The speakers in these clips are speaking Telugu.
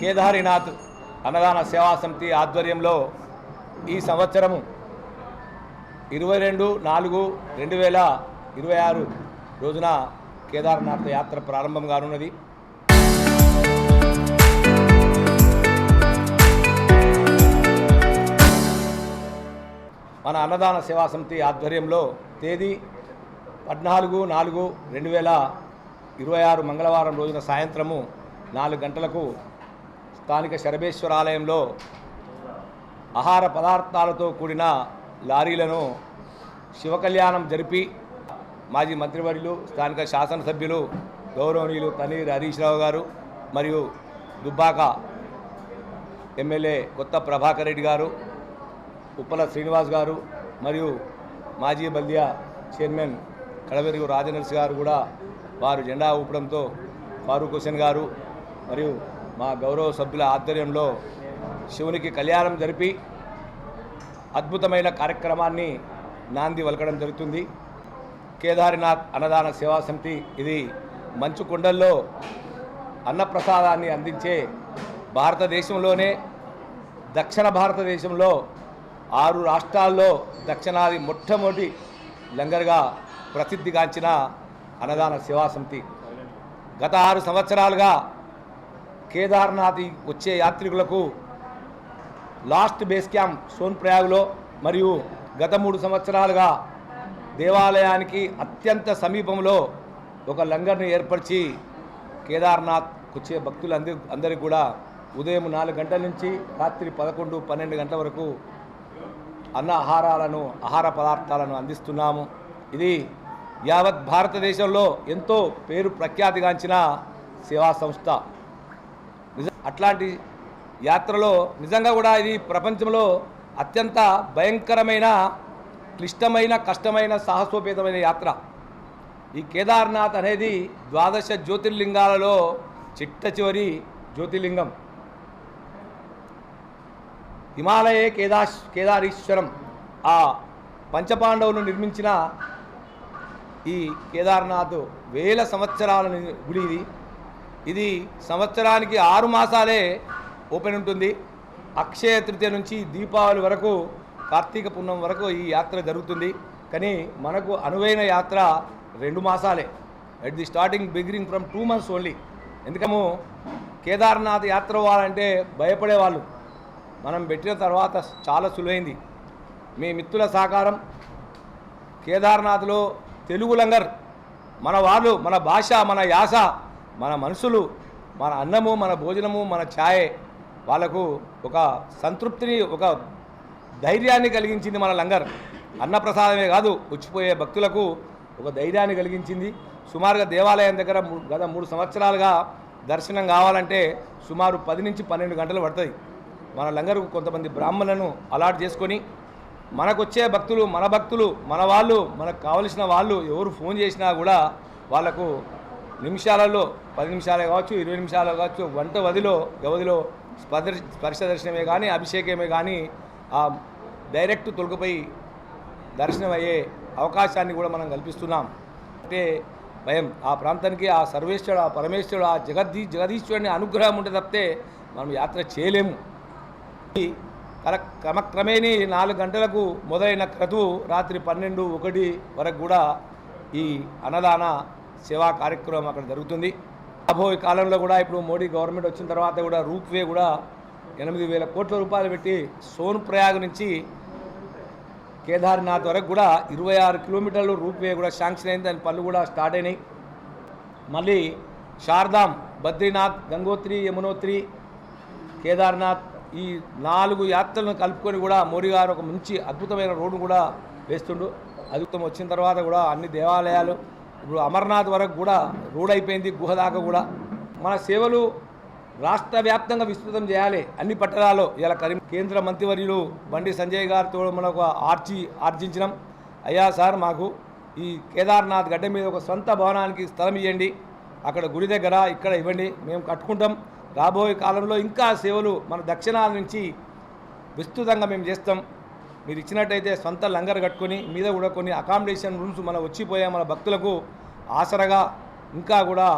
కేదారినాథ్ అన్నదాన సేవా సమితి ఆధ్వర్యంలో ఈ సంవత్సరము 22/4/2026 రోజున కేదార్నాథ్ యాత్ర ప్రారంభం కానున్నది. మన అన్నదాన సేవా సమితి ఆధ్వర్యంలో తేదీ 14/4/2026 మంగళవారం రోజున సాయంత్రము 4 గంటలకు స్థానిక శరభేశ్వర ఆలయంలో ఆహార పదార్థాలతో కూడిన లారీలను శివకళ్యాణం జరిపి మాజీ మంత్రివర్యులు స్థానిక శాసనసభ్యులు గౌరవనీయులు తన్నీర్ హరీష్ రావు గారు మరియు దుబ్బాక ఎమ్మెల్యే కొత్త ప్రభాకర్ రెడ్డి గారు, ఉప్పల శ్రీనివాస్ గారు మరియు మాజీ బల్దియా చైర్మన్ కడవెరుగు రాజనర్సి గారు కూడా వారు జెండా ఊపడంతో ఫారూక్ హుసేన్ గారు మరియు మా గౌరవ సభ్యుల ఆధ్వర్యంలో శివునికి కళ్యాణం జరిపి అద్భుతమైన కార్యక్రమాన్ని నాంది వలకడం జరుగుతుంది. కేదారినాథ్ అన్నదాన సేవా సమితి ఇది మంచుకొండల్లో అన్నప్రసాదాన్ని అందించే భారతదేశంలోనే దక్షిణ భారతదేశంలో 6 రాష్ట్రాల్లో దక్షిణాది మొట్టమొదటి లంగర్గా ప్రసిద్ధిగాంచిన అన్నదాన సేవా సమితి. గత 6 సంవత్సరాలుగా కేదార్నాథ్ వచ్చే యాత్రికులకు లాస్ట్ బేస్ క్యాంప్ సోన్ప్రయాగ్లో మరియు గత 3 సంవత్సరాలుగా దేవాలయానికి అత్యంత సమీపంలో ఒక లంగర్ని ఏర్పరిచి కేదార్నాథ్ వచ్చే భక్తులందరికీ కూడా ఉదయం 4 గంటల నుంచి రాత్రి 11-12 గంటల వరకు ఆహార పదార్థాలను అందిస్తున్నాము. ఇది యావత్ భారతదేశంలో ఎంతో పేరు ప్రఖ్యాతిగాంచిన సేవా సంస్థ. అట్లాంటి యాత్రలో నిజంగా కూడా ఇది ప్రపంచంలో అత్యంత భయంకరమైన, క్లిష్టమైన, కష్టమైన, సాహసోపేతమైన యాత్ర. ఈ కేదార్నాథ్ అనేది 12 జ్యోతిర్లింగాలలో చిట్ట చివరి జ్యోతిర్లింగం. హిమాలయే కేదారీశ్వరం ఆ పంచపాండవులు నిర్మించిన ఈ కేదార్నాథ్ వేల సంవత్సరాల గుడి ఇది. ఇది సంవత్సరానికి 6 మాసాలే ఓపెన్ ఉంటుంది. అక్షయ తృతీయ నుంచి దీపావళి వరకు, కార్తీక పున్నం వరకు ఈ యాత్ర జరుగుతుంది. కానీ మనకు అనువైన యాత్ర 2 మాసాలే. At the starting beginning from 2 months only. ఎందుకము కేదార్నాథ్ యాత్ర పోవాలంటే భయపడేవాళ్ళు. మనం పెట్టిన తర్వాత చాలా సులువైంది. మీ మిత్రుల సహకారం, కేదార్నాథ్లో తెలుగు లంగర్, మన వాళ్ళు, మన భాష, మన యాస, మన మనుషులు, మన అన్నము, మన భోజనము, మన ఛాయ్ వాళ్ళకు ఒక సంతృప్తిని, ఒక ధైర్యాన్ని కలిగించింది మన లంగర్. అన్నప్రసాదమే కాదు, వచ్చిపోయే భక్తులకు ఒక ధైర్యాన్ని కలిగించింది. సుమారుగా దేవాలయం దగ్గర గత 3 సంవత్సరాలుగా దర్శనం కావాలంటే సుమారు 10 నుంచి 12 గంటలు పడుతుంది. మన లంగర్కు కొంతమంది బ్రాహ్మణులను అలాట్ చేసుకొని మనకొచ్చే భక్తులు, మన వాళ్ళు, మనకు కావలసిన వాళ్ళు ఎవరు ఫోన్ చేసినా కూడా వాళ్లకు నిమిషాలలో, 10 నిమిషాలే కావచ్చు, 20 నిమిషాలు కావచ్చు, వ్యవధిలో స్పర్శ దర్శనమే కానీ, అభిషేకమే కానీ ఆ డైరెక్ట్ తొలగిపోయి దర్శనం అయ్యే అవకాశాన్ని కూడా మనం కల్పిస్తున్నాం. అంటే భయం ఆ ప్రాంతానికి ఆ సర్వేశ్వరుడు, ఆ పరమేశ్వరుడు, ఆ జగదీశ్వరుని అనుగ్రహం ఉంటే తప్పితే మనం యాత్ర చేయలేము. క్రమక్రమేణీ 4 గంటలకు మొదలైన క్రతువు రాత్రి 12-1 వరకు కూడా ఈ అన్నదాన సేవా కార్యక్రమం అక్కడ జరుగుతుంది. రాబోయే కాలంలో కూడా ఇప్పుడు మోడీ గవర్నమెంట్ వచ్చిన తర్వాత కూడా రూప్వే కూడా 8,000 కోట్ల రూపాయలు పెట్టి సోన్ప్రయాగ్ నుంచి కేదార్నాథ్ వరకు కూడా 26 కిలోమీటర్లు రూప్వే కూడా శాంక్షన్ అయింది. దాని పనులు కూడా స్టార్ట్ అయినాయి. మళ్ళీ శారదాం, బద్రీనాథ్, గంగోత్రి, యమునోత్రి, కేదార్నాథ్ ఈ 4 యాత్రలను కలుపుకొని కూడా మోడీ గారు ఒక మంచి అద్భుతమైన రోడ్డు కూడా వేస్తుండు. అద్భుతం వచ్చిన తర్వాత కూడా అన్ని దేవాలయాలు, ఇప్పుడు అమర్నాథ్ వరకు కూడా రోడ్ అయిపోయింది, గుహ దాకా కూడా. మన సేవలు రాష్ట్ర వ్యాప్తంగా విస్తృతం చేయాలి అన్ని పట్టణాల్లో. ఇలా కేంద్ర మంత్రివర్యులు బండి సంజయ్ గారితో మనకు ఆర్జించినాం. అయ్యా సార్, మాకు ఈ కేదార్నాథ్ గడ్డ మీద ఒక సొంత భవనానికి స్థలం ఇవ్వండి, అక్కడ గుడి దగ్గర ఇక్కడ ఇవ్వండి, మేము కట్టుకుంటాం. రాబోయే కాలంలో ఇంకా సేవలు మన దక్షిణాల నుంచి విస్తృతంగా మేము చేస్తాం. మీరు ఇచ్చినట్టయితే సొంత లంగర్ కట్టుకొని మీద కూడా కొన్ని అకామిడేషన్ రూమ్స్ మన వచ్చిపోయే మన భక్తులకు ఆసరగా ఇంకా కూడా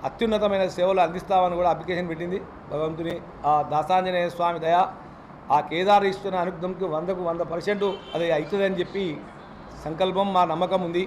అత్యున్నతమైన సేవలు అందిస్తామని కూడా అప్లికేషన్ పెట్టింది. భగవంతుని ఆ దాసాంజనేయ స్వామి దయ ఆ కేదారేశ్వరుని అనుగ్రహంకి 100% అది అవుతుందని చెప్పి సంకల్పం మా నమ్మకం ఉంది.